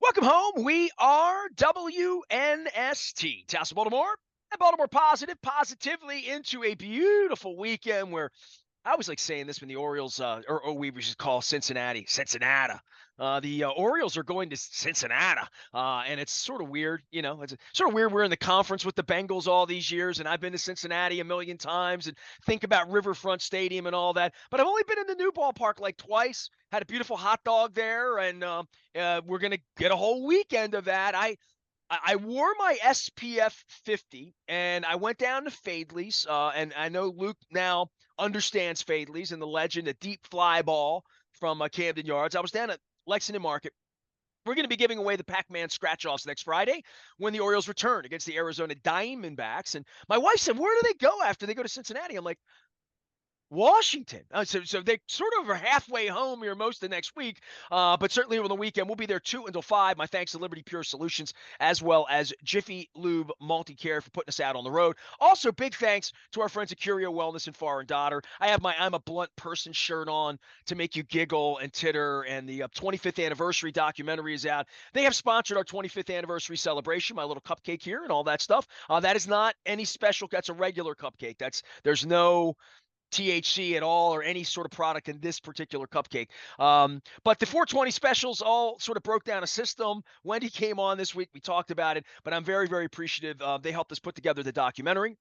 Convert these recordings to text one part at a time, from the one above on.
Welcome home. We are WNST, Tassel, Baltimore, and Baltimore Positive, positively into a beautiful weekend where I always like saying this when the Orioles, or we should call Cincinnati. The Orioles are going to Cincinnati, and it's sort of weird. It's sort of weird. We're in the conference with the Bengals all these years, and I've been to Cincinnati a million times and think about Riverfront Stadium and all that. But I've only been in the new ballpark like twice. Had a beautiful hot dog there, and we're gonna get a whole weekend of that. I wore my SPF 50 and I went down to Fadley's. And I know Luke now understands Fadley's and the legend, a deep fly ball from Camden Yards. I was down at Lexington Market. We're going to be giving away the Pac-Man scratch-offs next Friday when the Orioles return against the Arizona Diamondbacks. And my wife said, where do they go after they go to Cincinnati? I'm like, Washington. So they sort of are halfway home here most of next week, but certainly over the weekend we'll be there 2 until 5. My thanks to Liberty Pure Solutions as well as Jiffy Lube Multi-Care for putting us out on the road. Also, big thanks to our friends at Curio Wellness in Far and Daughter. I have my I'm a Blunt Person shirt on to make you giggle and titter, and the 25th anniversary documentary is out. They have sponsored our 25th anniversary celebration, my little cupcake here and all that stuff. That is not any special. That's a regular cupcake. There's no THC at all or any sort of product in this particular cupcake. But the 420 specials all sort of broke down a system. Wendy came on this week. We talked about it, but I'm very, very appreciative. They helped us put together the documentary.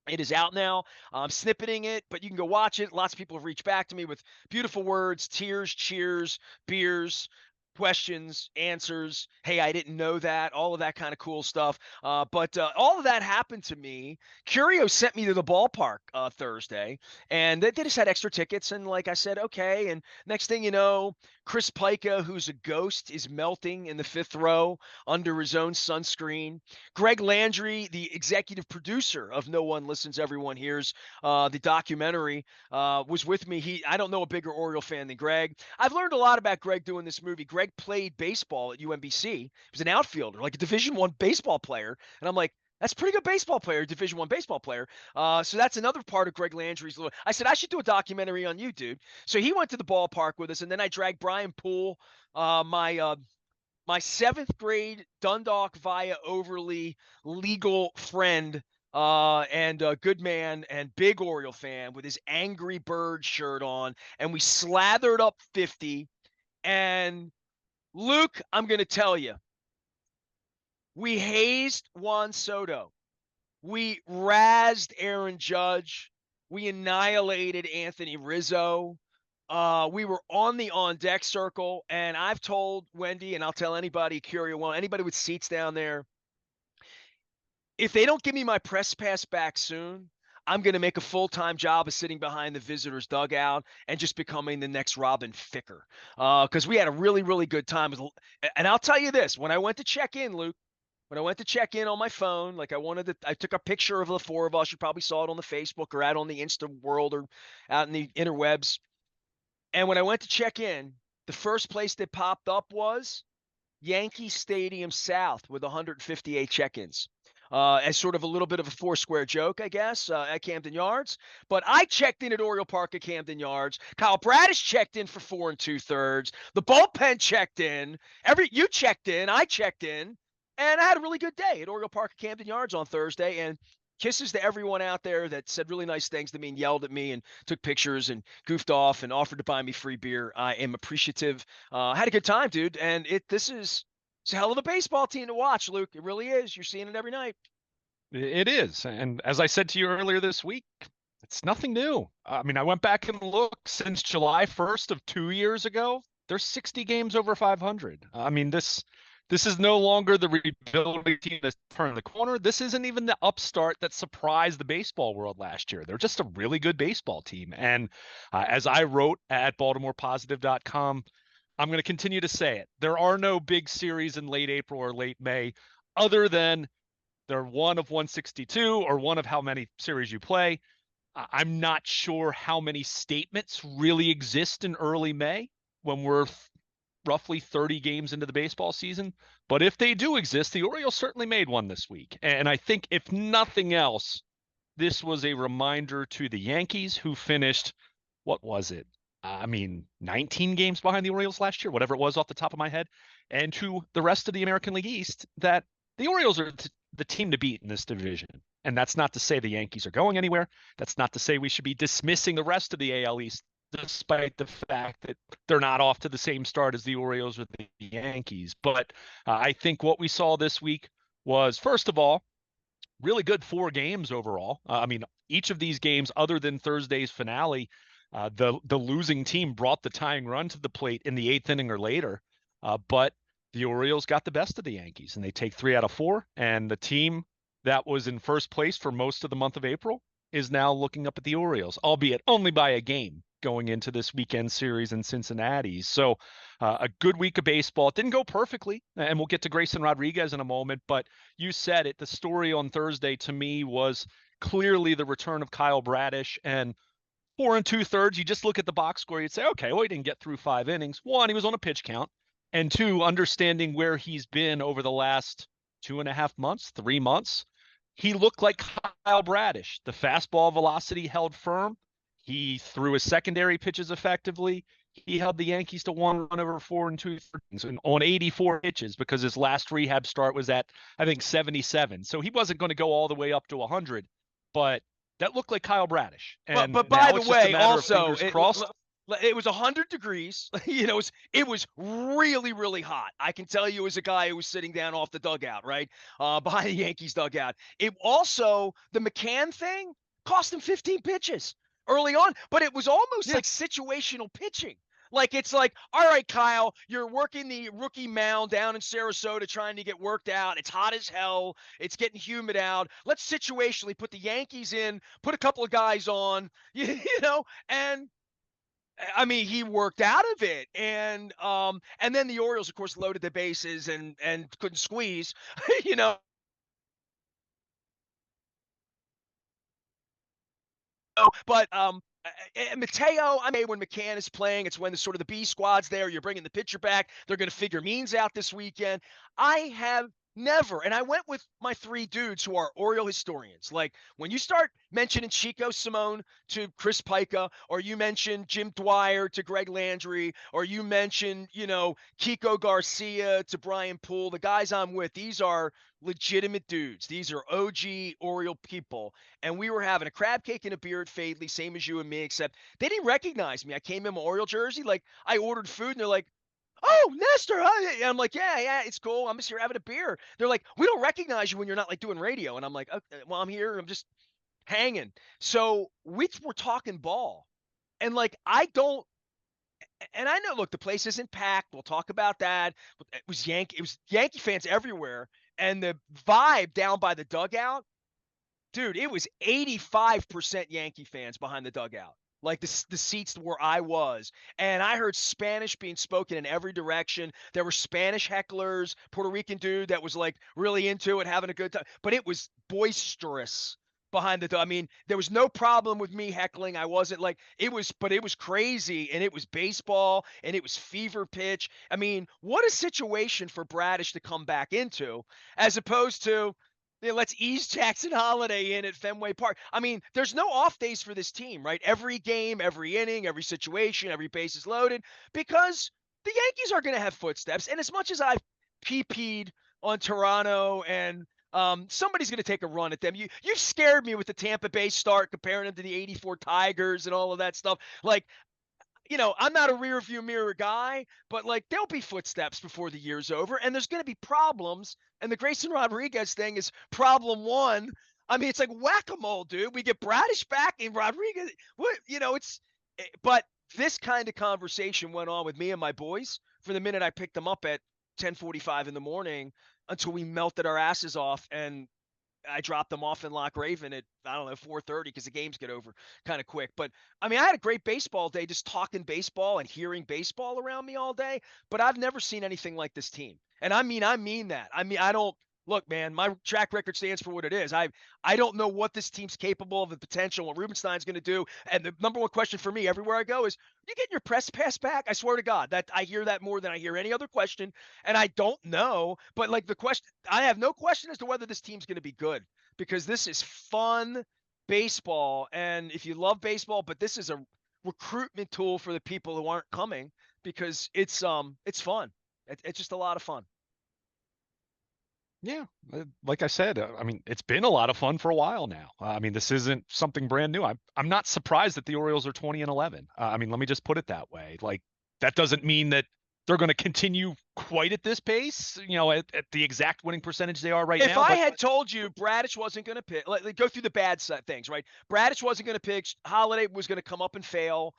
It is out now. I'm snippeting it, but you can go watch it. Lots of people have reached back to me with beautiful words, tears, cheers, beers, questions, answers. Hey, I didn't know that. All of that kind of cool stuff. But all of that happened to me. Curio sent me to the ballpark Thursday, and they just had extra tickets. And like I said, okay. And next thing you know, Chris Pica, who's a ghost, is melting in the fifth row under his own sunscreen. Greg Landry, the executive producer of No One Listens, Everyone Hears, the documentary, was with me. I don't know a bigger Oriole fan than Greg. I've learned a lot about Greg doing this movie. Greg played baseball at UMBC. He was an outfielder, like a Division I baseball player. And I'm like, that's a pretty good baseball player, Division I baseball player. So that's another part of Greg Landry's. I said, I should do a documentary on you, dude. So he went to the ballpark with us, and then I dragged Brian Poole, my seventh grade Dundalk via Overly legal friend, and a good man and big Oriole fan with his Angry Bird shirt on, and we slathered up 50. And Luke, I'm going to tell you, we hazed Juan Soto. We razzed Aaron Judge. We annihilated Anthony Rizzo. We were on the on-deck circle, and I've told Wendy, and I'll tell anybody, anybody with seats down there, if they don't give me my press pass back soon, I'm going to make a full-time job of sitting behind the visitors' dugout and just becoming the next Robin Ficker. Because we had a really, really good time. And I'll tell you this, when I went to check in, Luke, when I went to check in on my phone, like I took a picture of the four of us. You probably saw it on the Facebook or out on the Insta world or out in the interwebs. And when I went to check in, the first place that popped up was Yankee Stadium South with 158 check-ins. As sort of a little bit of a Foursquare joke, I guess, at Camden Yards. But I checked in at Oriole Park at Camden Yards. Kyle Bradish checked in for 4 2/3. The bullpen checked in. You checked in. I checked in. And I had a really good day at Oriole Park at Camden Yards on Thursday. And kisses to everyone out there that said really nice things to me and yelled at me and took pictures and goofed off and offered to buy me free beer. I am appreciative. Had a good time, dude. And this is it's a hell of a baseball team to watch, Luke. It really is. You're seeing it every night. It is. And as I said to you earlier this week, it's nothing new. I mean, I went back and looked since July 1st of 2 years ago. There's 60 games over 500. I mean, this is no longer the rebuilding team that's turned the corner. This isn't even the upstart that surprised the baseball world last year. They're just a really good baseball team. And as I wrote at BaltimorePositive.com, I'm going to continue to say it. There are no big series in late April or late May other than they're one of 162 or one of how many series you play. I'm not sure how many statements really exist in early May when we're roughly 30 games into the baseball season. But if they do exist, the Orioles certainly made one this week. And I think if nothing else, this was a reminder to the Yankees who finished, what was it? I mean, 19 games behind the Orioles last year, whatever it was off the top of my head, and to the rest of the American League East, that the Orioles are the team to beat in this division. And that's not to say the Yankees are going anywhere. That's not to say we should be dismissing the rest of the AL East, despite the fact that they're not off to the same start as the Orioles or the Yankees. But I think what we saw this week was, first of all, really good 4 games overall. I mean, each of these games, other than Thursday's finale, the losing team brought the tying run to the plate in the 8th inning or later. But the Orioles got the best of the Yankees, and they take 3 out of 4. And the team that was in first place for most of the month of April is now looking up at the Orioles, albeit only by a game going into this weekend series in Cincinnati. So a good week of baseball. It didn't go perfectly, and we'll get to Grayson Rodriguez in a moment, but you said it. The story on Thursday to me was clearly the return of Kyle Bradish, and 4 2/3, you just look at the box score, you'd say, okay, well, he didn't get through 5 innings. One, he was on a pitch count, and two, understanding where he's been over the last 2.5 months, 3 months, he looked like Kyle Bradish. The fastball velocity held firm. He threw his secondary pitches effectively. He held the Yankees to 1 run over 4 2/3 on 84 pitches because his last rehab start was at, I think, 77. So he wasn't going to go all the way up to 100, but that looked like Kyle Bradish. But And but by now the it's just a way, matter of also fingers crossed. it was 100 degrees. It was really really hot. I can tell you as a guy who was sitting down off the dugout, right, behind the Yankees dugout. It also the McCann thing cost him 15 pitches early on, but it was almost Yeah. like situational pitching. Like it's like, all right, Kyle, you're working the rookie mound down in Sarasota trying to get worked out. It's hot as hell. It's getting humid out. Let's situationally put the Yankees in, put a couple of guys on, and I mean, he worked out of it, and then the Orioles, of course, loaded the bases and couldn't squeeze, you know. But Mateo, I mean, when McCann is playing, it's when the sort of the B squad's there. You're bringing the pitcher back. They're going to figure means out this weekend. I have never, and I went with my 3 dudes who are Oriole historians. Like when you start mentioning Chico Simone to Chris Pica, or you mention Jim Dwyer to Greg Landry, or you mention, Kiko Garcia to Brian Poole, the guys I'm with, these are legitimate dudes. These are OG Oriole people. And we were having a crab cake and a beer at Fadley, same as you and me, except they didn't recognize me. I came in my Oriole jersey. Like I ordered food and they're like, "Oh, Nestor." I'm like, yeah, it's cool. I'm just here having a beer. They're like, "We don't recognize you when you're not like doing radio." And I'm like, "Okay, well, I'm here. I'm just hanging." So we were talking ball. And like, I don't, and I know, look, the place isn't packed. We'll talk about that. It was Yankee fans everywhere. And the vibe down by the dugout, dude, it was 85% Yankee fans behind the dugout. Like the seats where I was. And I heard Spanish being spoken in every direction. There were Spanish hecklers, Puerto Rican dude that was like really into it, having a good time. But it was boisterous behind I mean, there was no problem with me heckling. I wasn't like but it was crazy, and it was baseball, and it was fever pitch. I mean, what a situation for Bradish to come back into, as opposed to, let's ease Jackson Holiday in at Fenway Park. I mean, there's no off days for this team, right? Every game, every inning, every situation, every base is loaded, because the Yankees are going to have footsteps. And as much as I've PP'd on Toronto, and somebody's going to take a run at them. You've scared me with the Tampa Bay start, comparing them to the '84 Tigers and all of that stuff. Like, I'm not a rear view mirror guy, but like there'll be footsteps before the year's over, and there's going to be problems. And the Grayson Rodriguez thing is problem one. I mean, it's like whack-a-mole, dude. We get Bradish back and Rodriguez. But this kind of conversation went on with me and my boys from the minute I picked them up at 10:45 in the morning until we melted our asses off, and I dropped them off in Loch Raven at, I don't know, 4:30, because the games get over kind of quick. But I mean, I had a great baseball day, just talking baseball and hearing baseball around me all day. But I've never seen anything like this team. And I mean that. I mean, I don't look, man, my track record stands for what it is. I don't know what this team's capable of, the potential, what Rubenstein's going to do. And the number one question for me everywhere I go is, you getting your press pass back? I swear to God, that I hear that more than I hear any other question. And I don't know, but like the question, I have no question as to whether this team's going to be good, because this is fun baseball. And if you love baseball, but this is recruitment tool for the people who aren't coming because it's fun. It's just a lot of fun. Yeah, like I said, I mean, it's been a lot of fun for a while now. I mean, this isn't something brand new. I'm not surprised that the Orioles are 20-11. I mean, let me just put it that way. Like, that doesn't mean that they're going to continue quite at this pace, at the exact winning percentage they are right If now. I But had told you Bradish wasn't going to pick, let go through the bad things, right? Bradish wasn't going to pick. Holiday was going to come up and fail.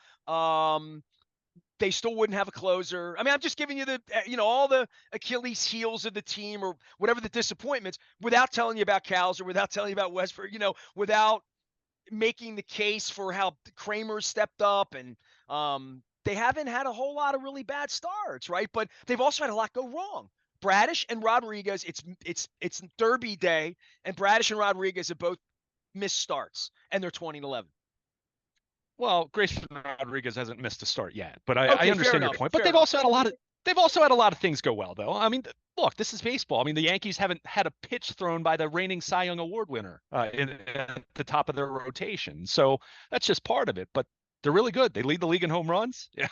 They still wouldn't have a closer. I mean, I'm just giving you all the Achilles heels of the team or whatever the disappointments without telling you about Cowser, without telling you about Westford, without making the case for how Kramer stepped up and they haven't had a whole lot of really bad starts, right? But they've also had a lot go wrong. Bradish and Rodriguez, it's Derby day, and Bradish and Rodriguez have both missed starts, and they're 20-11. well, Grayson Rodriguez hasn't missed a start yet. But I Okay, fair understand your enough. point. But Fair enough. they've also had a lot of things go well, though. I mean, look, this is baseball. I mean, the Yankees haven't had a pitch thrown by the reigning Cy Young Award winner at the top of their rotation. So that's just part of it. But they're really good. They lead the league in home runs. Yeah.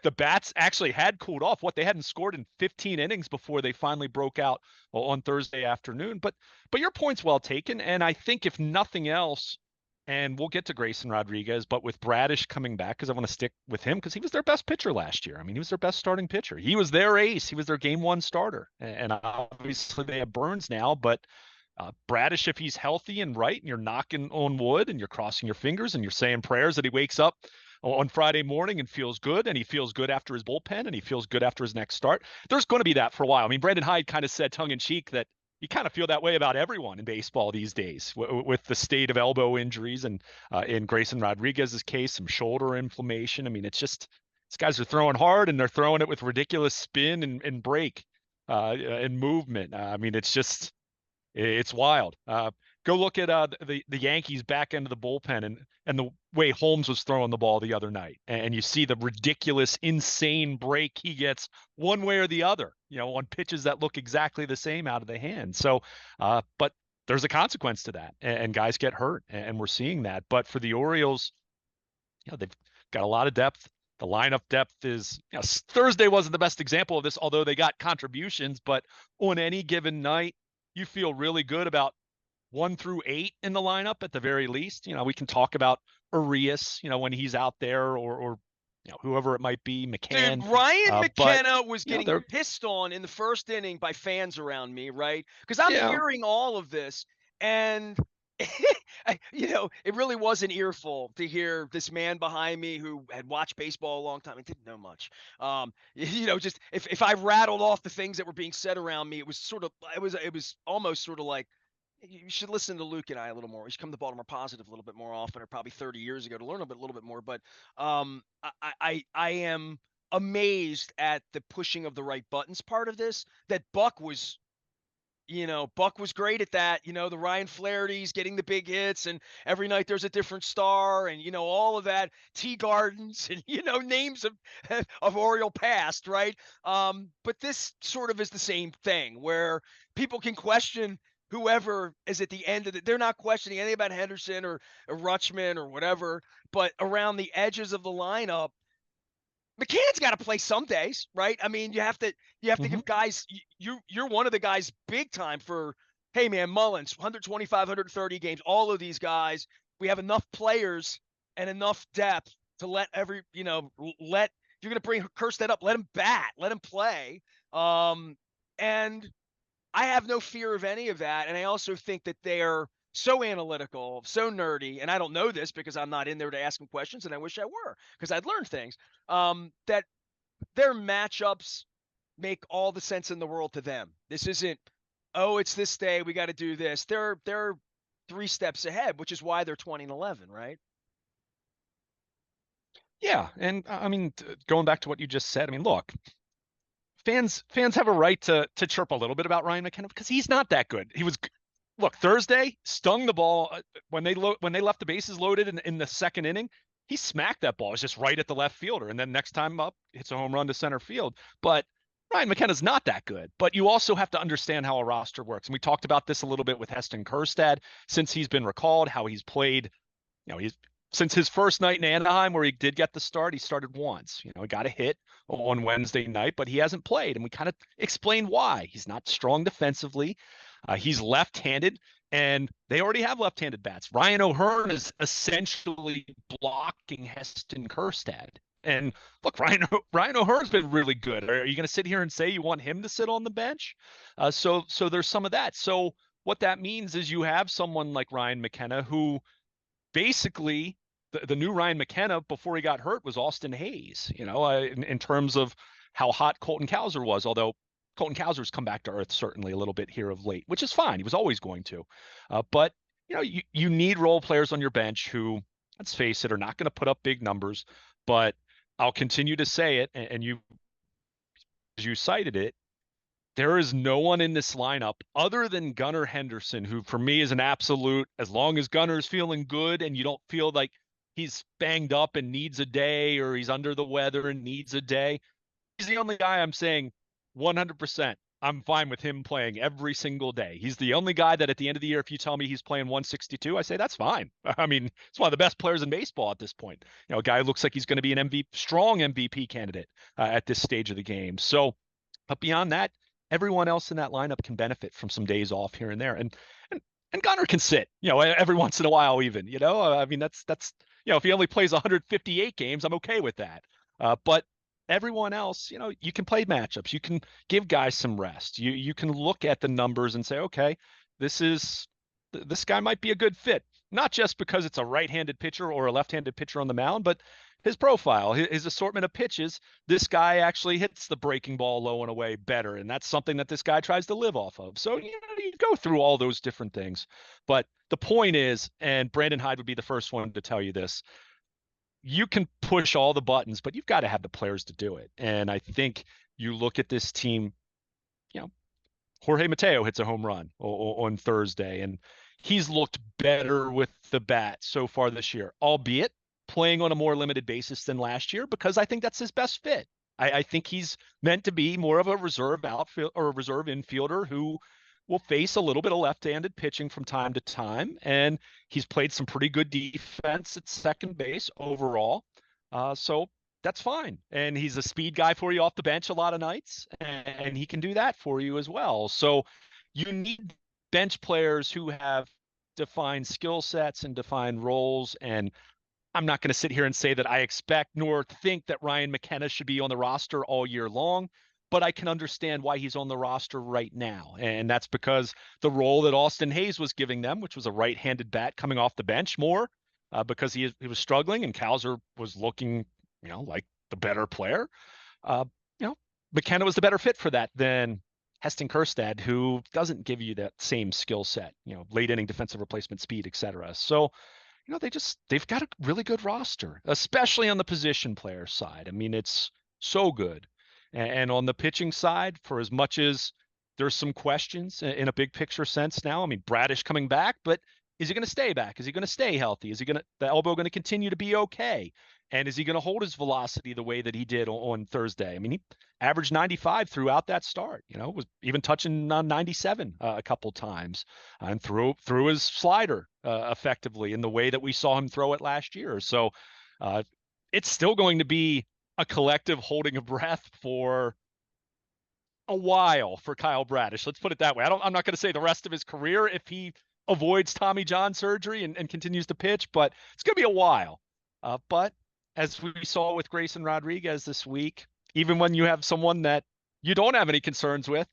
The bats actually had cooled off. They hadn't scored in 15 innings before they finally broke out on Thursday afternoon. But your point's well taken. And I think if nothing else, and we'll get to Grayson Rodriguez, but with Bradish coming back, because I want to stick with him because he was their best pitcher last year. I mean, he was their best starting pitcher. He was their ace. He was their game one starter. And obviously they have Burns now, but Bradish, if he's healthy and right, and you're knocking on wood and you're crossing your fingers and you're saying prayers that he wakes up on Friday morning and feels good, and he feels good after his bullpen, and he feels good after his next start, there's going to be that for a while. I mean, Brandon Hyde kind of said tongue in cheek that you kind of feel that way about everyone in baseball these days with the state of elbow injuries and in Grayson Rodriguez's case, some shoulder inflammation. I mean, it's just these guys are throwing hard and they're throwing it with ridiculous spin and break and movement. I mean, it's wild. Go look at the Yankees back end of the bullpen and the way Holmes was throwing the ball the other night, and you see the ridiculous, insane break he gets one way or the other, on pitches that look exactly the same out of the hand. So, but there's a consequence to that, and guys get hurt, and we're seeing that. But for the Orioles, they've got a lot of depth. The lineup depth is, Thursday wasn't the best example of this, although they got contributions, but on any given night, you feel really good about 1 through 8 in the lineup at the very least. We can talk about Arias, when he's out there or whoever it might be, Dude, McCann. Ryan But McKenna was getting they're pissed on in the first inning by fans around me, right? Because I'm yeah. hearing all of this, and it really was an earful to hear this man behind me who had watched baseball a long time and didn't know much. Just if I rattled off the things that were being said around me, it was almost sort of like you should listen to Luke and I a little more. You should come to Baltimore Positive a little bit more often, or probably 30 years ago to learn a little bit more. But I am amazed at the pushing of the right buttons part of this. That Buck was great at that. The Ryan Flaherty's getting the big hits, and every night there's a different star, and all of that. Tea Gardens, and names of Oriole past, right? But this sort of is the same thing where people can question whoever is at the end of it. They're not questioning anything about Henderson or Rutschman or whatever, but around the edges of the lineup, McCann's got to play some days, right? I mean, you have to Mhm. give guys. You're one of the guys big time for. Hey man, Mullins, 125, 130 games. All of these guys, we have enough players and enough depth to let let if you're gonna bring Kerstead up, let him bat, let him play. And I have no fear of any of that. And I also think that they're so analytical, so nerdy, and I don't know this because I'm not in there to ask them questions, and I wish I were because I'd learn things. That their matchups make all the sense in the world to them. This isn't, oh, it's this day, we got to do this. They're 3 steps ahead, which is why they're 20-11, right? Yeah, and I mean, going back to what you just said, I mean, look, fans have a right to chirp a little bit about Ryan McKenna because he's not that good. Look, Thursday stung the ball when they left the bases loaded in the second inning. He smacked that ball. It was just right at the left fielder, and then next time up, hits a home run to center field. But Ryan McKenna's not that good. But you also have to understand how a roster works, and we talked about this a little bit with Heston Kjerstad since he's been recalled, how he's played. He's since his first night in Anaheim, where he did get the start, he started once. He got a hit on Wednesday night, but he hasn't played. And we kind of explained why. He's not strong defensively. He's left-handed, and they already have left-handed bats. Ryan O'Hearn is essentially blocking Heston Kjerstad. And look, Ryan O'Hearn's been really good. Are you going to sit here and say you want him to sit on the bench? So there's some of that. So what that means is you have someone like Ryan McKenna, who basically the new Ryan McKenna before he got hurt was Austin Hayes, in terms of how hot Colton Cowser was, although Colton Cowser's come back to earth certainly a little bit here of late, which is fine. He was always going to. But, you need role players on your bench who, let's face it, are not going to put up big numbers. But I'll continue to say it, and you cited it, there is no one in this lineup other than Gunnar Henderson, who for me is an absolute, as long as Gunnar's feeling good and you don't feel like he's banged up and needs a day, or he's under the weather and needs a day. He's the only guy I'm saying 100%. I'm fine with him playing every single day. He's the only guy that at the end of the year, if you tell me he's playing 162, I say that's fine. I mean, it's one of the best players in baseball at this point. A guy who looks like he's going to be an strong MVP candidate at this stage of the game. So, but beyond that, everyone else in that lineup can benefit from some days off here and there. And Gunnar can sit, every once in a while even, I mean, that's if he only plays 158 games, I'm okay with that. But everyone else, you can play matchups. You can give guys some rest. You can look at the numbers and say, okay, this guy might be a good fit, not just because it's a right-handed pitcher or a left-handed pitcher on the mound, but his profile, his assortment of pitches. This guy actually hits the breaking ball low and away better, and that's something that this guy tries to live off of. So, you go through all those different things. But the point is, and Brandon Hyde would be the first one to tell you this, you can push all the buttons, but you've got to have the players to do it. And I think you look at this team, Jorge Mateo hits a home run on Thursday, and he's looked better with the bat so far this year, albeit playing on a more limited basis than last year, because I think that's his best fit. I think he's meant to be more of a reserve outfield or a reserve infielder who will face a little bit of left-handed pitching from time to time. And he's played some pretty good defense at second base overall. So that's fine. And he's a speed guy for you off the bench a lot of nights, and he can do that for you as well. So you need bench players who have defined skill sets and defined roles. And I'm not going to sit here and say that I expect nor think that Ryan McKenna should be on the roster all year long, but I can understand why he's on the roster right now. And that's because the role that Austin Hayes was giving them, which was a right-handed bat coming off the bench more, because he was struggling and Cowser was looking, like the better player. McKenna was the better fit for that than Heston Kjerstad, who doesn't give you that same skill set, late inning defensive replacement speed, et cetera. So, they've got a really good roster, especially on the position player side. I mean, it's so good. And on the pitching side, for as much as there's some questions in a big picture sense now, I mean, Bradish coming back, but is he going to stay back? Is he going to stay healthy? Is the elbow going to continue to be okay? And is he going to hold his velocity the way that he did on Thursday? I mean, he averaged 95 throughout that start, was even touching on 97 a couple times, and threw his slider effectively in the way that we saw him throw it last year. So it's still going to be a collective holding of breath for a while for Kyle Bradish. Let's put it that way. I'm not going to say the rest of his career if he avoids Tommy John surgery and continues to pitch, but it's going to be a while. But as we saw with Grayson Rodriguez this week, even when you have someone that you don't have any concerns with,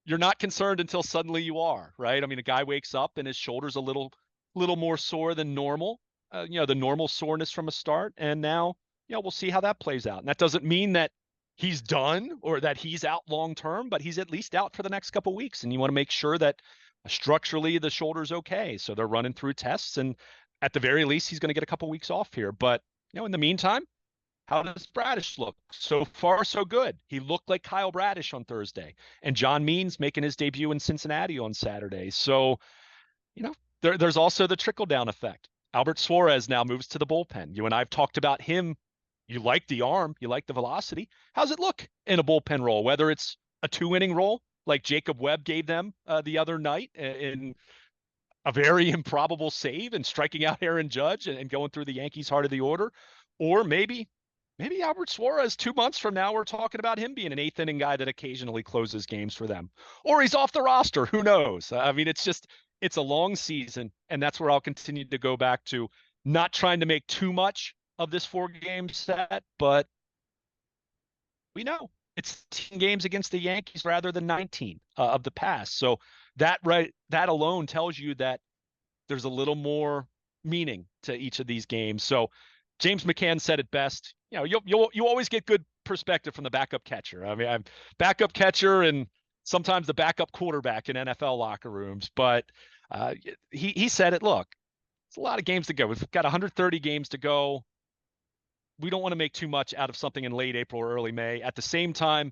you're not concerned until suddenly you are, right? I mean, a guy wakes up and his shoulder's a little more sore than normal, the normal soreness from a start. And now, we'll see how that plays out. And that doesn't mean that he's done or that he's out long term, but he's at least out for the next couple of weeks. And you want to make sure that structurally the shoulder's okay. So they're running through tests, and at the very least, he's going to get a couple of weeks off here. But, in the meantime, how does Bradish look? So far, so good. He looked like Kyle Bradish on Thursday, and John Means making his debut in Cincinnati on Saturday. So, there's also the trickle-down effect. Albert Suarez now moves to the bullpen. You and I have talked about him. You like the arm. You like the velocity. How's it look in a bullpen role, whether it's a 2-inning role like Jacob Webb gave them the other night in a very improbable save and striking out Aaron Judge and going through the Yankees' heart of the order, or maybe Albert Suarez 2 months from now, we're talking about him being an eighth inning guy that occasionally closes games for them. Or he's off the roster. Who knows? I mean, it's a long season. And that's where I'll continue to go back to not trying to make too much of this 4 game set, but we know it's 10 games against the Yankees rather than 19 of the past. So that alone tells you that there's a little more meaning to each of these games. So James McCann said it best. You know, you always get good perspective from the backup catcher. I mean, I'm backup catcher and sometimes the backup quarterback in NFL locker rooms, but he said it. Look, it's a lot of games to go. We've got 130 games to go. We don't want to make too much out of something in late April or early May. At the same time,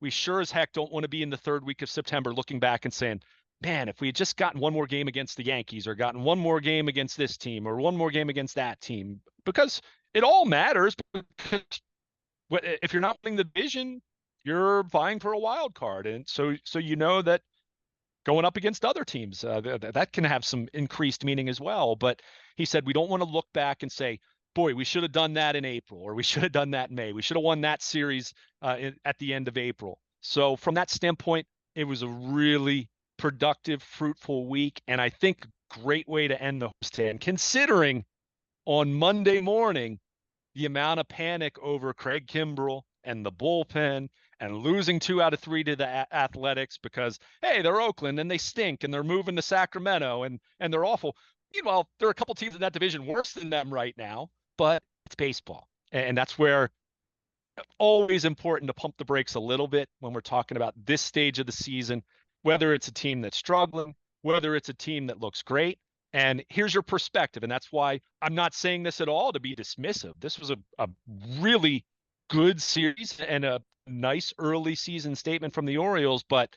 we sure as heck don't want to be in the third week of September looking back and saying, man, if we had just gotten one more game against the Yankees or gotten one more game against this team or one more game against that team, because it all matters. Because if you're not winning the division, you're vying for a wild card. And so you know that going up against other teams, that can have some increased meaning as well. But he said, we don't want to look back and say, boy, we should have done that in April, or we should have done that in May. We should have won that series at the end of April. So from that standpoint, it was a really productive, fruitful week. And I think a great way to end the homestand, considering on Monday morning, the amount of panic over Craig Kimbrell and the bullpen and losing 2 out of 3 to the Athletics because, hey, they're Oakland and they stink and they're moving to Sacramento and they're awful. Meanwhile, there are a couple teams in that division worse than them right now, but it's baseball. And that's where always important to pump the brakes a little bit when we're talking about this stage of the season, whether it's a team that's struggling, whether it's a team that looks great. And here's your perspective. And that's why I'm not saying this at all to be dismissive. This was a really good series and a nice early season statement from the Orioles. But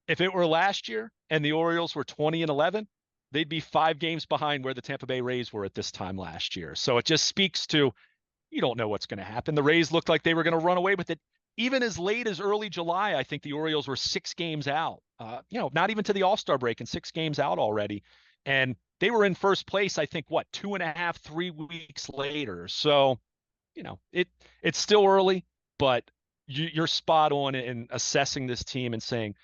if it were last year and the Orioles were 20-11, they'd be 5 games behind where the Tampa Bay Rays were at this time last year. So it just speaks to you don't know what's going to happen. The Rays looked like they were going to run away with it. Even as late as early July, I think the Orioles were 6 games out. Not even to the All-Star break and 6 games out already. And they were in first place, I think, 2.5, 3 weeks later. So, it's still early, but you're spot on in assessing this team and saying,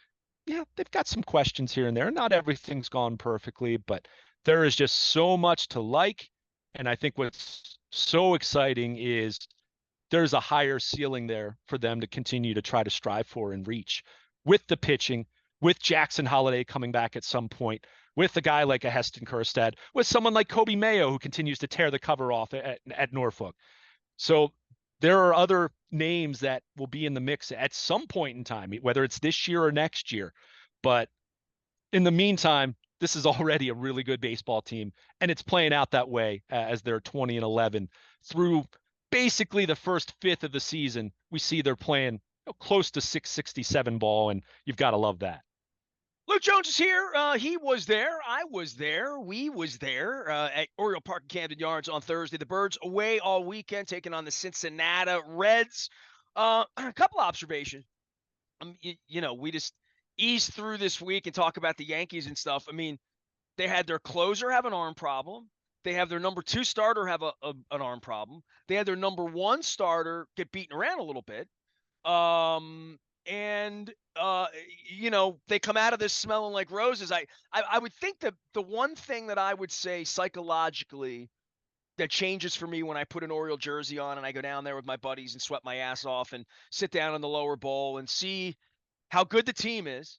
yeah, they've got some questions here and there. Not everything's gone perfectly, but there is just so much to like. And I think what's so exciting is there's a higher ceiling there for them to continue to try to strive for and reach with the pitching, with Jackson Holiday coming back at some point, with a guy like a Heston Kjerstad, with someone like Kobe Mayo who continues to tear the cover off at Norfolk. So there are other names that will be in the mix at some point in time, whether it's this year or next year. But in the meantime, this is already a really good baseball team, and it's playing out that way as they're 20-11 through basically the first fifth of the season. We see they're playing close to 667 ball, and you've got to love that. Luke Jones is here. He was there. I was there. We was there at Oriole Park and Camden Yards on Thursday. The Birds away all weekend, taking on the Cincinnati Reds. A couple observations. We just ease through this week and talk about the Yankees and stuff. I mean, they had their closer have an arm problem. They have their number 2 starter have an arm problem. They had their number 1 starter get beaten around a little bit. And they come out of this smelling like roses. I would think that the one thing that I would say psychologically that changes for me when I put an Oriole jersey on and I go down there with my buddies and sweat my ass off and sit down in the lower bowl and see how good the team is,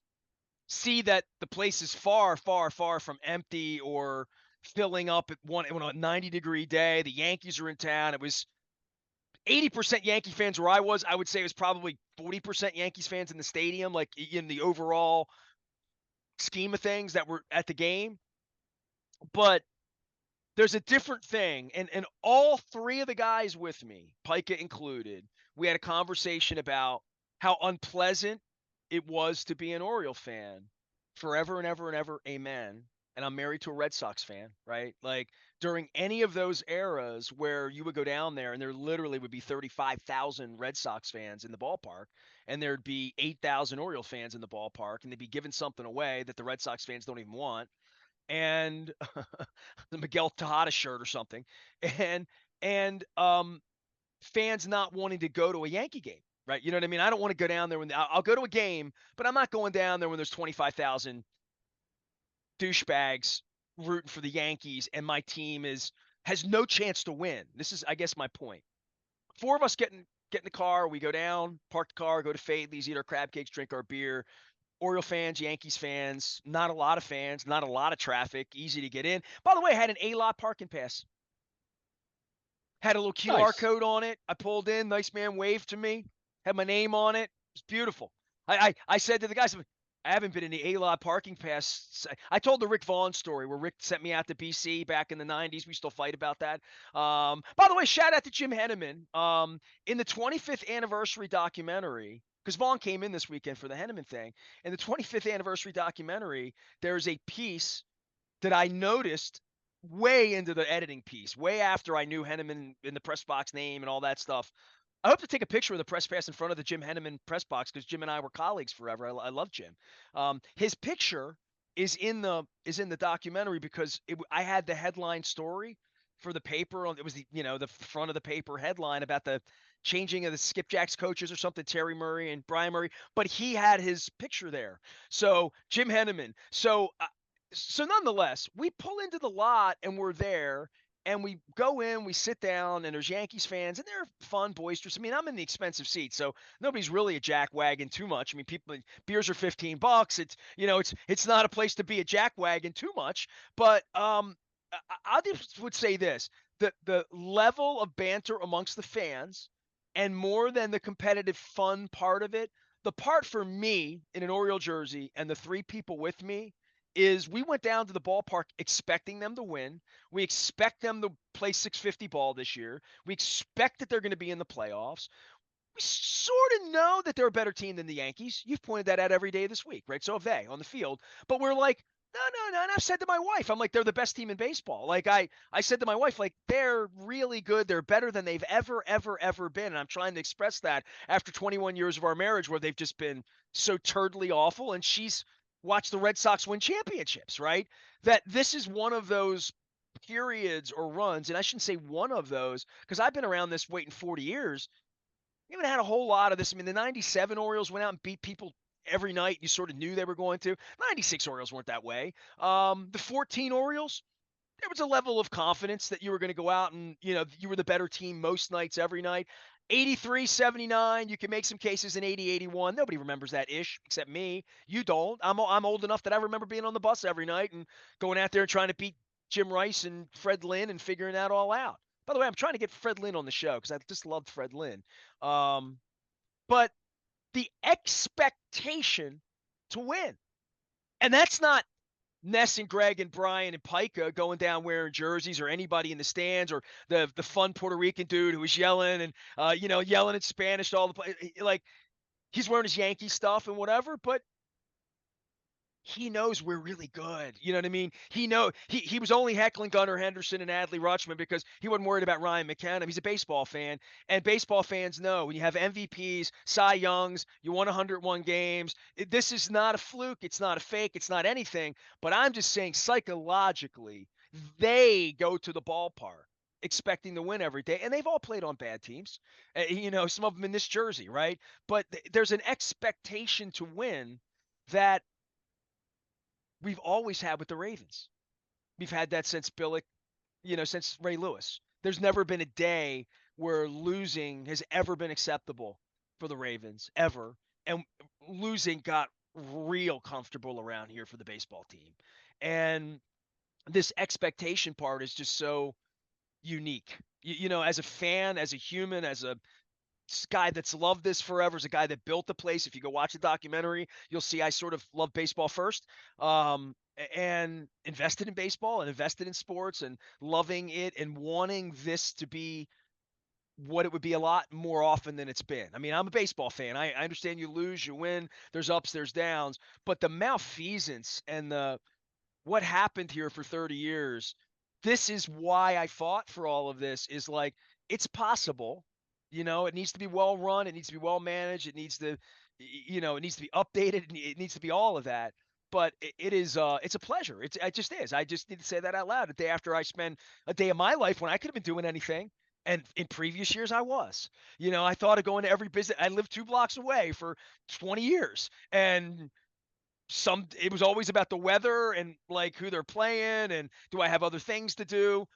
see that the place is far, far, far from empty or filling up at on a 90-degree day. The Yankees are in town. It was 80% Yankee fans where I was. I would say it was probably 40% Yankees fans in the stadium, like in the overall scheme of things that were at the game. But there's a different thing. And all 3 of the guys with me, Pica included, we had a conversation about how unpleasant it was to be an Oriole fan forever and ever and ever. Amen. And I'm married to a Red Sox fan, right? Like during any of those eras where you would go down there and there literally would be 35,000 Red Sox fans in the ballpark and there'd be 8,000 Oriole fans in the ballpark and they'd be giving something away that the Red Sox fans don't even want. and the Miguel Tejada shirt or something, and and fans not wanting to go to a Yankee game, right? You know what I mean? I don't want to go down there when I'll go to a game, but I'm not going down there when there's 25,000 douchebags rooting for the Yankees and my team is has no chance to win. This is, I guess, my point. Four of us get in the car, we go down, park the car, go to Faidley's, eat our crab cakes, drink our beer. Oriole fans, Yankees fans, not a lot of fans, not a lot of traffic, easy to get in. By the way, I had an A-lot parking pass. Had a little QR Nice. code on it. I pulled in, nice man waved to me, had my name on it. It's beautiful. I said to the guys, I haven't been in the A-Lot parking pass. I told the Rick Vaughn story where Rick sent me out to BC back in the 90s. We still fight about that. By the way, shout out to Jim Henneman. In the 25th anniversary documentary, because Vaughn came in this weekend for the Henneman thing. In the 25th anniversary documentary, there's a piece that I noticed way into the editing piece, way after I knew Henneman in the press box name and all that stuff. I hope to take a picture of the press pass in front of the Jim Henneman press box because Jim and I were colleagues forever. I love Jim. His picture is in the documentary because I had the headline story for the paper. It was the front of the paper headline about the changing of the Skipjacks coaches or something, Terry Murray and Brian Murray. But he had his picture there. So Jim Henneman. So nonetheless, we pull into the lot and we're there and we go in, we sit down, and there's Yankees fans, and they're fun, boisterous. I mean, I'm in the expensive seat, so nobody's really a jackwagon too much. I mean, people beers are $15. It's not a place to be a jackwagon too much. But I just would say this: the level of banter amongst the fans, and more than the competitive fun part of it, the part for me in an Oriole jersey and the three people with me is we went down to the ballpark expecting them to win. We expect them to play 650 ball this year. We expect that they're going to be in the playoffs. We sort of know that they're a better team than the Yankees. You've pointed that out every day this week, right? So have they on the field. But we're like, no, no, no. And I've said to my wife, I'm like, they're the best team in baseball. Like I said to my wife, like, they're really good. They're better than they've ever been. And I'm trying to express that after 21 years of our marriage where they've just been so turdly awful. And she's watched the Red Sox win championships, right? That this is one of those periods or runs, and I shouldn't say one of those because I've been around this waiting 40 years. We haven't had a whole lot of this. I mean, the 97 Orioles went out and beat people every night. You sort of knew they were going to. 96 Orioles weren't that way. The 14 Orioles, there was a level of confidence that you were going to go out and, you were the better team most nights, every night. 83, 79, you can make some cases in 80, 81. Nobody remembers that ish except me. You don't. I'm old enough that I remember being on the bus every night and going out there and trying to beat Jim Rice and Fred Lynn and figuring that all out. By the way, I'm trying to get Fred Lynn on the show because I just loved Fred Lynn. Um, but the expectation to win, and that's not Ness and Greg and Brian and Pica going down wearing jerseys or anybody in the stands or the fun Puerto Rican dude who was yelling and yelling in Spanish to all the play. Like he's wearing his Yankee stuff and whatever, but he knows we're really good. You know what I mean? He was only heckling Gunnar Henderson and Adley Rutschman because he wasn't worried about Ryan McKenna. He's a baseball fan, and baseball fans know when you have MVPs, Cy Youngs, you won 101 games. This is not a fluke. It's not a fake. It's not anything. But I'm just saying psychologically, they go to the ballpark expecting to win every day, and they've all played on bad teams. Some of them in this jersey, right? But there's an expectation to win that we've always had with the Ravens. We've had that since Billick, since Ray Lewis. There's never been a day where losing has ever been acceptable for the Ravens, ever. And losing got real comfortable around here for the baseball team. And this expectation part is just so unique. As a fan, as a human, as a guy that's loved this forever, is a guy that built the place. If you go watch the documentary, you'll see I sort of love baseball first, and invested in baseball and invested in sports and loving it and wanting this to be what it would be a lot more often than it's been. I mean, I'm a baseball fan. I understand you lose, you win, there's ups, there's downs, but the malfeasance and the what happened here for 30 years, this is why I fought for all of this is like, it's possible, it needs to be well run. It needs to be well managed. It needs to, it needs to be updated. It needs to be all of that. but it is it's a pleasure. It just is. I just need to say that out loud. A day after I spend a day of my life when I could have been doing anything. And in previous years, I was. I thought of going to every business. I lived 2 blocks away for 20 years, and it was always about the weather and like who they're playing and do I have other things to do.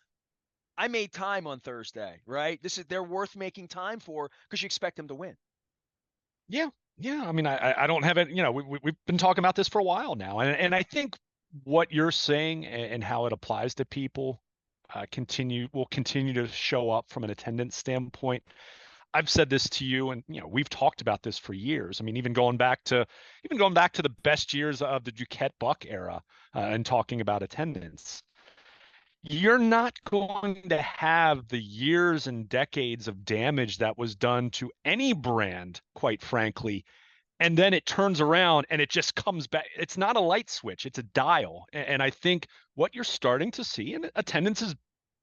I made time on Thursday, right? They're worth making time for because you expect them to win. Yeah, yeah. I mean, I don't have it. We've been talking about this for a while now, and I think what you're saying and how it applies to people will continue to show up from an attendance standpoint. I've said this to you, and we've talked about this for years. I mean, even going back to the best years of the Duquette Buck era, and talking about attendance. You're not going to have the years and decades of damage that was done to any brand, quite frankly, and then it turns around and it just comes back. It's not a light switch, it's a dial. And I think what you're starting to see, and attendance is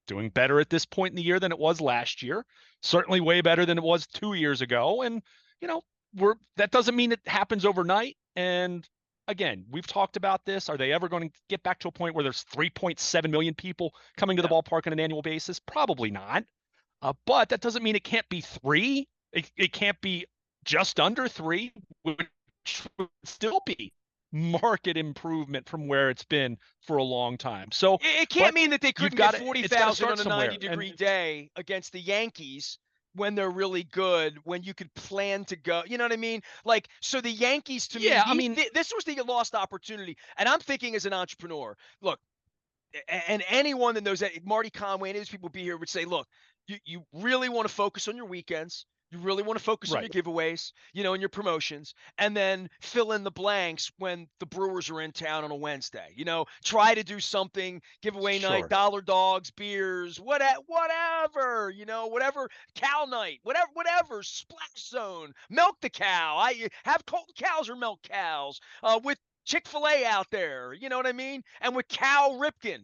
doing better at this point in the year than it was last year, certainly way better than it was 2 years ago. And, you know, that doesn't mean it happens overnight. And again, we've talked about this. Are they ever going to get back to a point where there's 3.7 million people coming to the Yeah. ballpark on an annual basis? Probably not. But that doesn't mean it can't be three. It can't be just under three, which would still be market improvement from where it's been for a long time. So, It can't but mean that they you've couldn't get got to, it's got to 40,000 start on a somewhere. 90-degree day against the Yankees when they're really good, when you could plan to go. You know what I mean? Like, so the Yankees to me, Yeah, I mean, this was the lost opportunity. And I'm thinking as an entrepreneur, look, and anyone that knows that Marty Conway and his people be here would say, look, you really want to focus on your weekends. You really want to focus on your right. giveaways, and your promotions, and then fill in the blanks when the Brewers are in town on a Wednesday. Try to do something, giveaway night, Sure. dollar dogs, beers, whatever, whatever, cow night, whatever, splash zone, milk the cow. I have Colton cows or milk cows with Chick-fil-A out there, you know what I mean? And with Cal Ripken,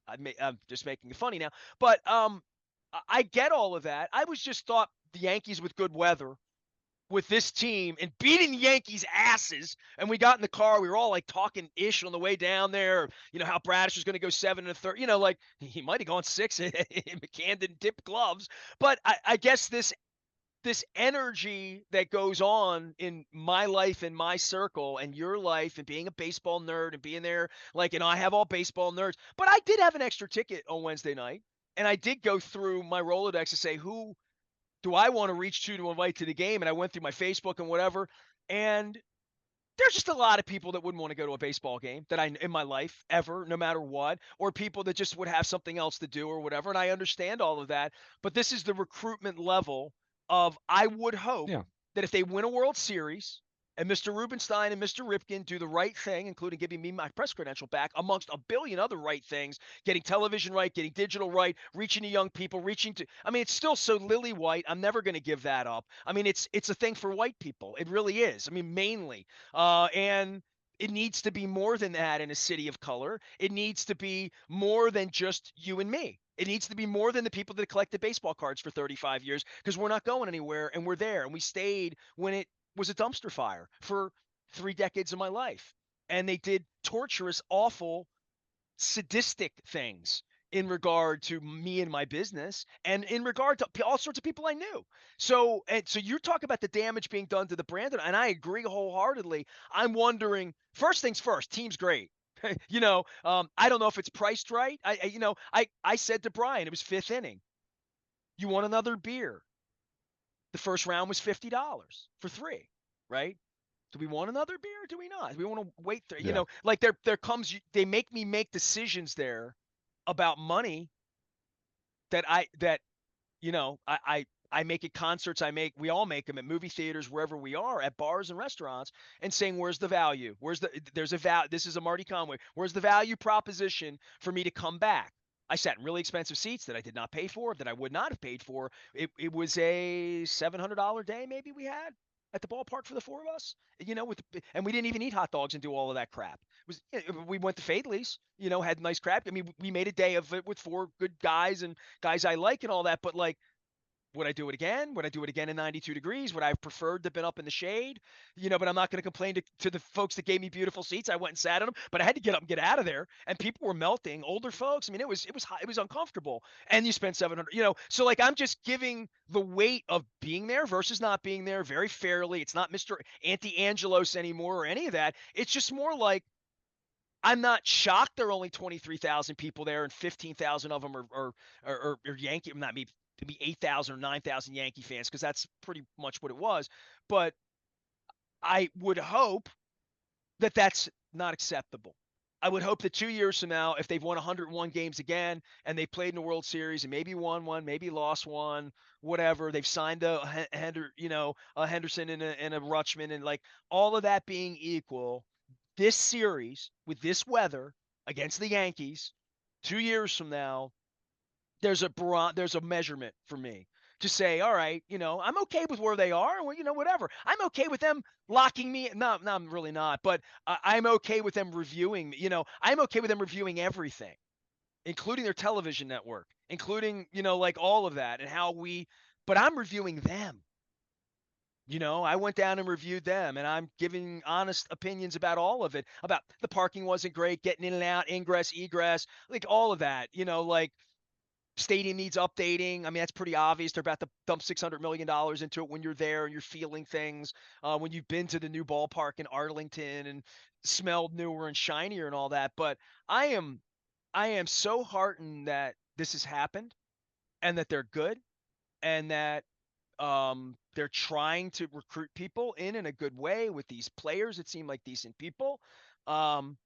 I'm just making it funny now, but I get all of that. I was just thought the Yankees with good weather, with this team and beating the Yankees' asses. And we got in the car, we were all like talking ish on the way down there. How Bradish was going to go 7 1/3. Like he might have gone six. McCann didn't tip gloves, but I guess this energy that goes on in my life and my circle and your life and being a baseball nerd and being there, like, I have all baseball nerds, but I did have an extra ticket on Wednesday night. And I did go through my Rolodex to say, who do I want to reach to invite to the game? And I went through my Facebook and whatever. And there's just a lot of people that wouldn't want to go to a baseball game that in my life ever, no matter what, or people that just would have something else to do or whatever. And I understand all of that, but this is the recruitment level of I would hope Yeah. that if they win a World Series and Mr. Rubenstein and Mr. Ripken do the right thing, including giving me my press credential back, amongst a billion other right things, getting television right, getting digital right, reaching to young people, it's still so lily white. I'm never going to give that up. It's a thing for white people. It really is. Mainly. And it needs to be more than that in a city of color. It needs to be more than just you and me. It needs to be more than the people that collected baseball cards for 35 years because we're not going anywhere and we're there and we stayed when it was a dumpster fire for 3 decades of my life. And they did torturous, awful, sadistic things in regard to me and my business and in regard to all sorts of people I knew. So you're talking about the damage being done to the brand, and I agree wholeheartedly. I'm wondering, first things first, team's great. I don't know if it's priced right. I said to Brian, it was fifth inning. You want another beer? The first round was $50 for three, right? Do we want another beer? Or do we not? Do we want to wait there? Yeah. Like there comes, they make me make decisions there about money that I make at concerts. We all make them at movie theaters, wherever we are, at bars and restaurants, and saying, where's the value? There's a value. This is a Marty Conway. Where's the value proposition for me to come back? I sat in really expensive seats that I did not pay for, that I would not have paid for. It was a $700 day maybe we had at the ballpark for the four of us, and we didn't even eat hot dogs and do all of that crap. We went to Fadley's, had nice crap. We made a day of it with four good guys and guys I like and all that, but like Would I do it again? Would I do it again in 92 degrees? Would I have preferred to have been up in the shade? But I'm not going to complain to the folks that gave me beautiful seats. I went and sat in them, but I had to get up and get out of there. And people were melting. Older folks. I mean, it was hot, it was uncomfortable. And you spent 700. So like I'm just giving the weight of being there versus not being there very fairly. It's not Mr. Anti-Angelos anymore or any of that. It's just more like I'm not shocked there are only 23,000 people there and 15,000 of them are Yankee, not me, to be 8,000 or 9,000 Yankee fans, because that's pretty much what it was. But I would hope that that's not acceptable. I would hope that 2 years from now, if they've won 101 games again and they played in the World Series and maybe won one, maybe lost one, whatever, they've signed a Henderson and a Rutschman, and like all of that being equal, this series with this weather against the Yankees 2 years from now, there's a measurement for me to say, all right, I'm okay with where they are, whatever. I'm okay with them locking me. No, I'm really not, but I'm okay with them reviewing. I'm okay with them reviewing everything, including their television network, including like all of that and how we. But I'm reviewing them. I went down and reviewed them, and I'm giving honest opinions about all of it. About the parking wasn't great, getting in and out, ingress, egress, like all of that. Like stadium needs updating. I mean, that's pretty obvious. They're about to dump $600 million into it when you're there and you're feeling things. When you've been to the new ballpark in Arlington and smelled newer and shinier and all that. But I am so heartened that this has happened and that they're good and that they're trying to recruit people in a good way with these players that seem like decent people. Um,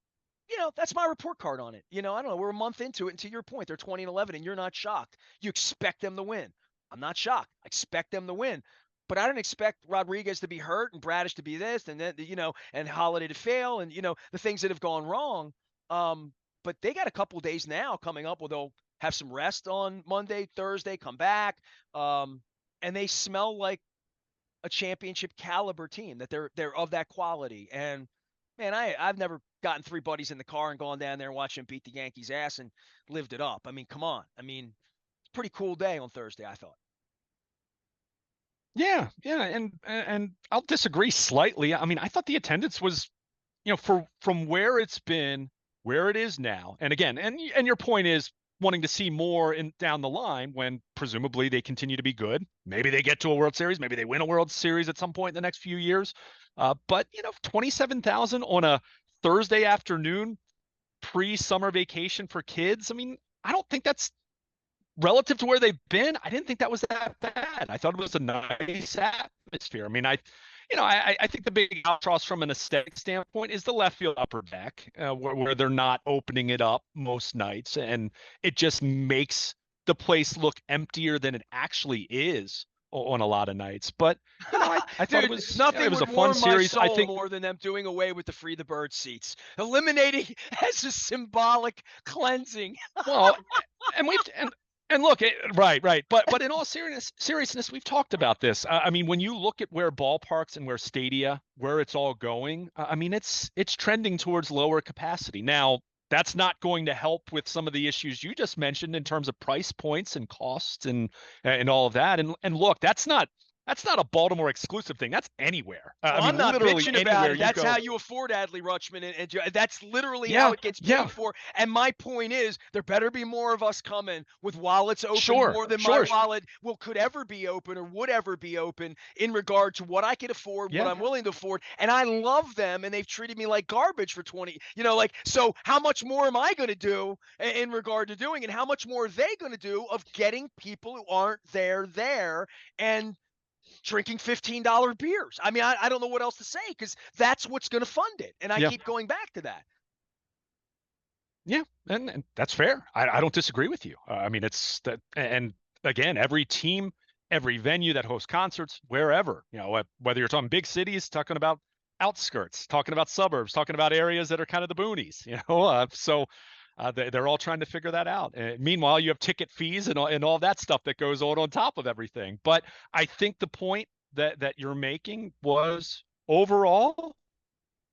that's my report card on it. I don't know. We're a month into it, and to your point, they're 20-11, and you're not shocked. You expect them to win. I'm not shocked. I expect them to win, but I don't expect Rodriguez to be hurt and Bradish to be this, and then and Holiday to fail, and the things that have gone wrong. But they got a couple of days now coming up where they'll have some rest on Monday, Thursday, come back, and they smell like a championship caliber team, that they're of that quality. And man, I've never gotten three buddies in the car and gone down there and watched them beat the Yankees ass and lived it up. I mean, come on. I mean, it's a pretty cool day on Thursday, I thought. Yeah, yeah, and I'll disagree slightly. I mean, I thought the attendance was, from where it's been, where it is now, and again, and your point is wanting to see more in down the line when presumably they continue to be good. Maybe they get to a World Series, maybe they win a World Series at some point in the next few years. But 27,000 on a Thursday afternoon pre-summer vacation for kids. I mean, I don't think that's relative to where they've been. I didn't think that was that bad. I thought it was a nice atmosphere. I mean, I think the big albatross from an aesthetic standpoint is the left field upper deck, where they're not opening it up most nights, and it just makes the place look emptier than it actually is on a lot of nights. But I thought Dude, it was nothing a would fun warm my series. I soul think. more than them doing away with the Free the Bird seats, eliminating as a symbolic cleansing. Well, and we've and look, right, but in all seriousness, we've talked about this. I mean, when you look at where ballparks and where stadia, where it's all going, I mean, it's trending towards lower capacity. Now, that's not going to help with some of the issues you just mentioned in terms of price points and costs and all of that. And look, that's not a Baltimore exclusive thing. That's anywhere. Well, I mean, I'm not literally bitching about anywhere it. you That's go. how you afford Adley Rutschman, and that's literally how Yeah, it gets yeah, paid for. And my point is, there better be more of us coming with wallets open sure, more than my sure, wallet could ever be open or would ever be open in regard to what I could afford, what yeah. I'm willing to afford. And I love them, and they've treated me like garbage for 20. Like so. How much more am I going to do in regard to doing, and how much more are they going to do of getting people who aren't there and drinking $15 beers? I mean, I don't know what else to say, because that's what's going to fund it. And I Yeah. keep going back to that. Yeah, and that's fair. I don't disagree with you. I mean, it's that, and again, every team, every venue that hosts concerts, wherever, whether you're talking big cities, talking about outskirts, talking about suburbs, talking about areas that are kind of the boonies, they're all trying to figure that out. And meanwhile, you have ticket fees and all that stuff that goes on top of everything. But I think the point that you're making was overall,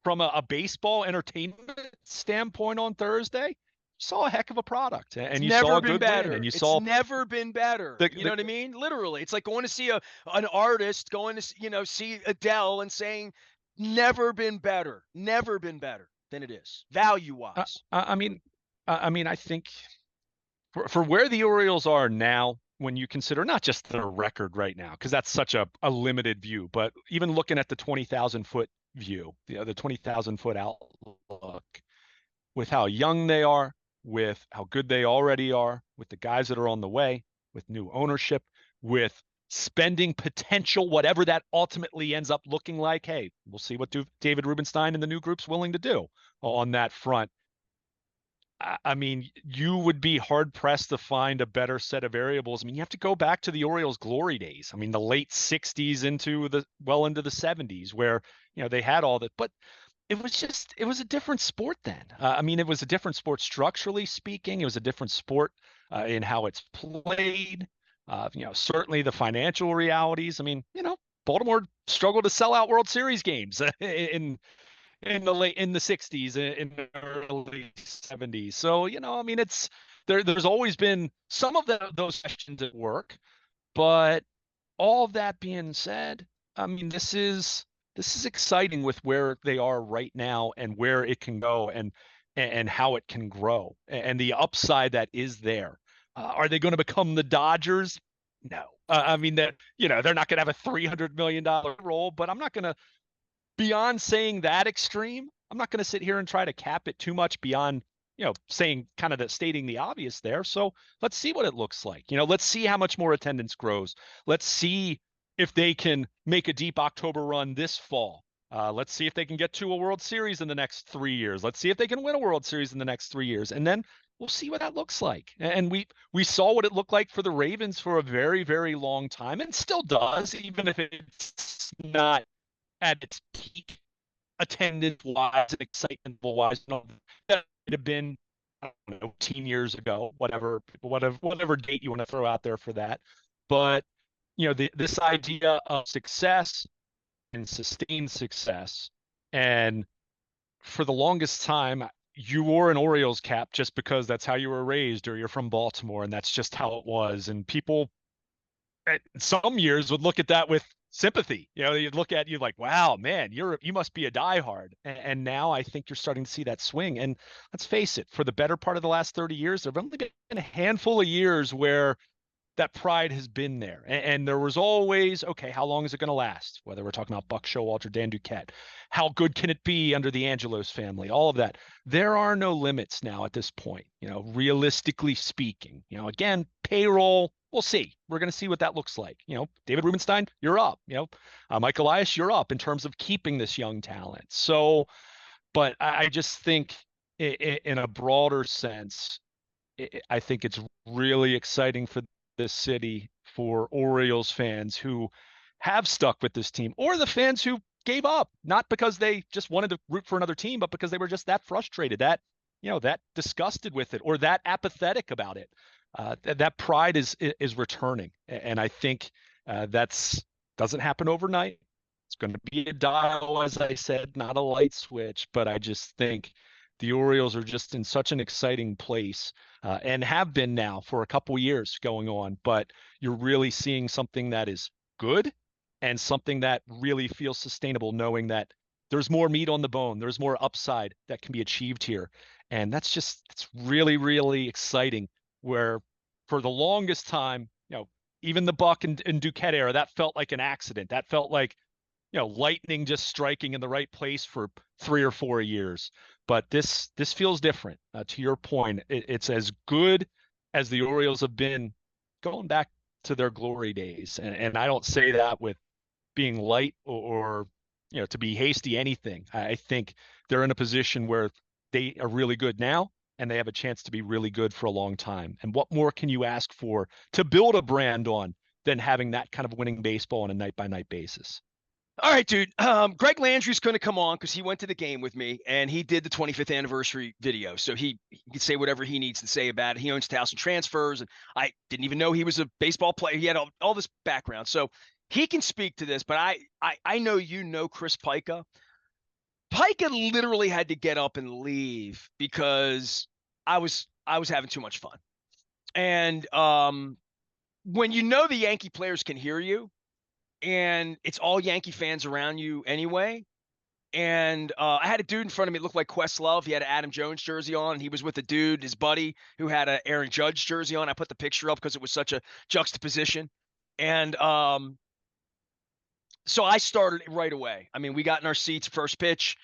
from a baseball entertainment standpoint on Thursday, saw a heck of a product, It's and you saw never a been good win, and better. you It's saw never been better. You know the what I mean? Literally, it's like going to see an artist, going to see Adele and saying, "Never been better. Never been better than it is value wise." I mean, I think for where the Orioles are now, when you consider not just their record right now, because that's such a limited view, but even looking at the 20,000-foot view, the 20,000-foot outlook, with how young they are, with how good they already are, with the guys that are on the way, with new ownership, with spending potential, whatever that ultimately ends up looking like. Hey, we'll see what David Rubenstein and the new group's willing to do on that front. I mean, you would be hard pressed to find a better set of variables. I mean, you have to go back to the Orioles' glory days. I mean, the late '60s into the '70s, where they had all that. But it was a different sport then. I mean, it was a different sport structurally speaking. It was a different sport in how it's played. Certainly the financial realities. I mean, Baltimore struggled to sell out World Series games in the '60s, in the early '70s. So, I mean, there's always been some of those questions at work, but all of that being said, I mean, this is exciting with where they are right now and where it can go and how it can grow and the upside that is there. Are they going to become the Dodgers? No. I mean that they're not going to have a $300 million role, but I'm not going to beyond saying that extreme. I'm not going to sit here and try to cap it too much beyond saying kind of stating the obvious there. So let's see what it looks like. Let's see how much more attendance grows. Let's see if they can make a deep October run this fall. Let's see if they can get to a World Series in the next 3 years. Let's see if they can win a World Series in the next 3 years, and then we'll see what that looks like. And we saw what it looked like for the Ravens for a very, very long time, and still does, even if it's not at its peak attendance wise and excitement wise. That might have been, I don't know, 10 years ago, whatever date you want to throw out there for that. But this idea of success and sustained success, and for the longest time, you wore an Orioles cap just because that's how you were raised, or you're from Baltimore, and that's just how it was. And people some years would look at that with sympathy. You'd look at you like, wow, man, you must be a diehard. And now I think you're starting to see that swing. And let's face it, for the better part of the last 30 years, there have only been a handful of years where that pride has been there. And there was always, okay, how long is it going to last? Whether we're talking about Buck Showalter, Dan Duquette, how good can it be under the Angelos family? All of that. There are no limits now at this point, realistically speaking. Again, payroll, we'll see. We're going to see what that looks like. David Rubenstein, you're up. Mike Elias, you're up in terms of keeping this young talent. So, but I just think in a broader sense, I think it's really exciting for this city, for Orioles fans who have stuck with this team, or the fans who gave up, not because they just wanted to root for another team, but because they were just that frustrated, that disgusted with it, or that apathetic about it. That pride is returning, and I think that's doesn't happen overnight. It's going to be a dial, as I said, not a light switch. But I just think the Orioles are just in such an exciting place, and have been now for a couple years going on. But you're really seeing something that is good and something that really feels sustainable, knowing that there's more meat on the bone, there's more upside that can be achieved here. And it's really, really exciting, where for the longest time, even the Buck and Duquette era, that felt like an accident. That felt like, lightning just striking in the right place for 3 or 4 years. But this feels different. To your point, it's as good as the Orioles have been going back to their glory days. And I don't say that with being light or to be hasty, anything. I think they're in a position where they are really good now, and they have a chance to be really good for a long time. And what more can you ask for to build a brand on than having that kind of winning baseball on a night by night basis? All right, dude. Greg Landry's going to come on because he went to the game with me and he did the 25th anniversary video. So he can say whatever he needs to say about it. He owns Towson Transfers, and I didn't even know he was a baseball player. He had all this background, so he can speak to this. But I know Chris Pica. Pica literally had to get up and leave because I was having too much fun. And when you know the Yankee players can hear you, and it's all Yankee fans around you anyway. And I had a dude in front of me that looked like Questlove. He had an Adam Jones jersey on, and he was with a dude, his buddy, who had an Aaron Judge jersey on. I put the picture up because it was such a juxtaposition. And so I started right away. I mean, we got in our seats, first pitch,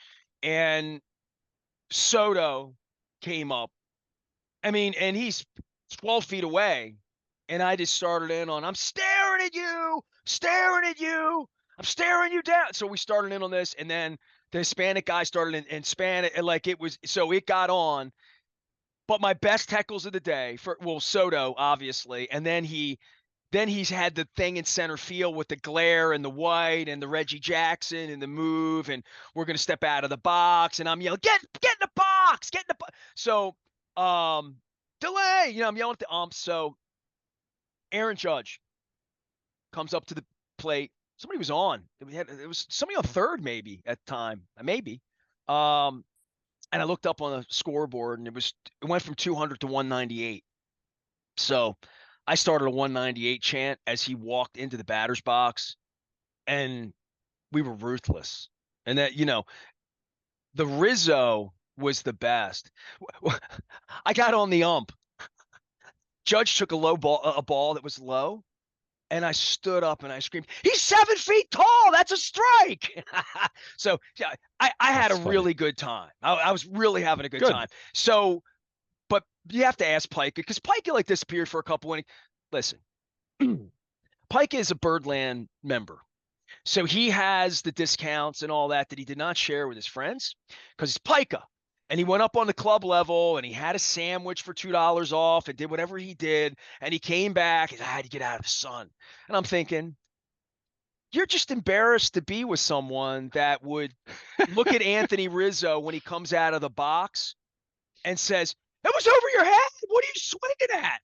and Soto came up. I mean, and he's 12 feet away. And I just started in on, I'm staring at you, staring at you. I'm staring you down. So we started in on this, and then the Hispanic guy started in Spanish, and like it was, so it got on. But my best heckles of the day for, well, Soto obviously, and then he's had the thing in center field with the glare and the white and the Reggie Jackson and the move, and we're gonna step out of the box, and I'm yelling, get in the box, get in the box. So delay, I'm yelling at the umps. So Aaron Judge comes up to the plate. Somebody was on. It was somebody on third maybe at the time, maybe. And I looked up on the scoreboard, and it went from 200 to 198. So I started a 198 chant as he walked into the batter's box, and we were ruthless. And that, the Rizzo was the best. I got on the ump. Judge took a ball that was low, and I stood up and I screamed, "He's 7 feet tall. That's a strike." So yeah, I had a really good time. I was really having a good time. So, but you have to ask Pika, because Pika like disappeared for a couple innings. Listen, Pika is a Birdland member. So he has the discounts and all that he did not share with his friends because it's Pika. And he went up on the club level, and he had a sandwich for $2 off and did whatever he did. And he came back and I had to get out of the sun. And I'm thinking, you're just embarrassed to be with someone that would look at Anthony Rizzo when he comes out of the box and says, "It was over your head. What are you swinging at?"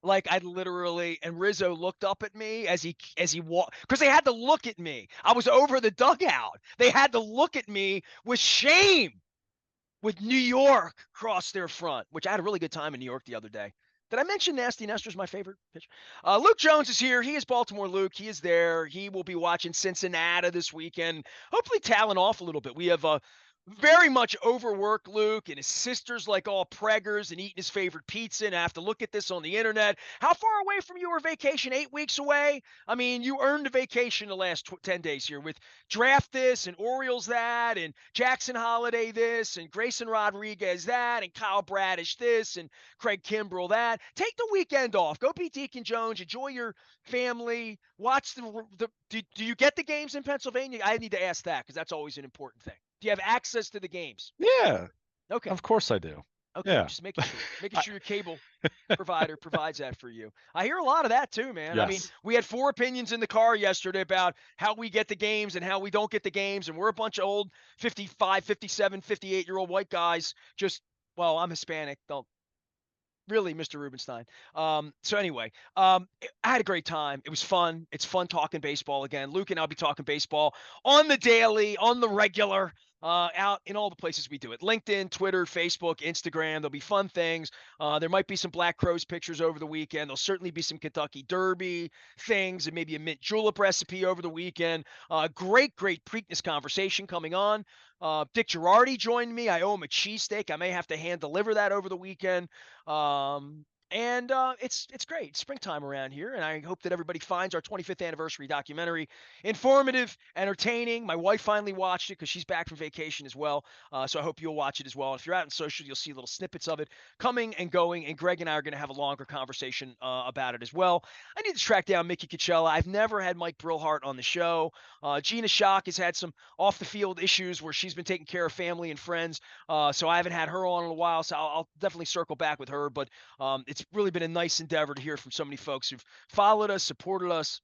Like, I literally, and Rizzo looked up at me as he walked, because they had to look at me. I was over the dugout. They had to look at me with shame, with New York across their front, which I had a really good time in New York the other day. Did I mention Nasty Nestor's my favorite pitcher? Luke Jones is here. He is Baltimore Luke. He is there. He will be watching Cincinnati this weekend, hopefully talent off a little bit. We have very much overworked Luke, and his sister's like all preggers and eating his favorite pizza, and I have to look at this on the internet. How far away from your vacation? 8 weeks away? I mean, you earned a vacation the last 10 days here with draft this and Orioles that and Jackson Holiday this and Grayson Rodriguez that and Kyle Bradish this and Craig Kimbrell that. Take the weekend off. Go beat Deacon Jones. Enjoy your family. Watch do you get the games in Pennsylvania? I need to ask that because that's always an important thing. Do you have access to the games? Yeah. Okay. Of course I do. Okay. Yeah. Just making sure your cable provider provides that for you. I hear a lot of that too, man. Yes. I mean, we had 4 opinions in the car yesterday about how we get the games and how we don't get the games. And we're a bunch of old 55, 57, 58-year-old white guys. Well, I'm Hispanic. Don't really, Mr. Rubenstein. So anyway, I had a great time. It was fun. It's fun talking baseball again. Luke and I'll be talking baseball on the daily, on the regular, out in all the places we do it. LinkedIn, Twitter, Facebook, Instagram. There'll be fun things. There might be some Black Crows pictures over the weekend. There'll certainly be some Kentucky Derby things and maybe a mint julep recipe over the weekend. Great Preakness conversation coming on. Dick Girardi joined me. I owe him a cheesesteak. I may have to hand deliver that over the weekend. And it's great. It's springtime around here, and I hope that everybody finds our 25th anniversary documentary informative, entertaining. My wife finally watched it because she's back from vacation as well. So I hope you'll watch it as well. And if you're out in social, you'll see little snippets of it coming and going, and Greg and I are going to have a longer conversation about it as well. I need to track down Mickey Coachella. I've never had Mike Brillhart on the show. Gina Schock has had some off-the-field issues where she's been taking care of family and friends, so I haven't had her on in a while, so I'll definitely circle back with her. But it's really been a nice endeavor to hear from so many folks who've followed us, supported us,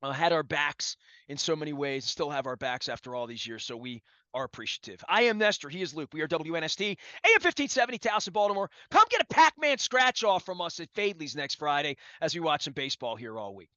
had our backs in so many ways, still have our backs after all these years, so we are appreciative. I am Nestor. He is Luke. We are WNST, AM 1570, Towson, Baltimore. Come get a Pac-Man scratch-off from us at Fadley's next Friday as we watch some baseball here all week.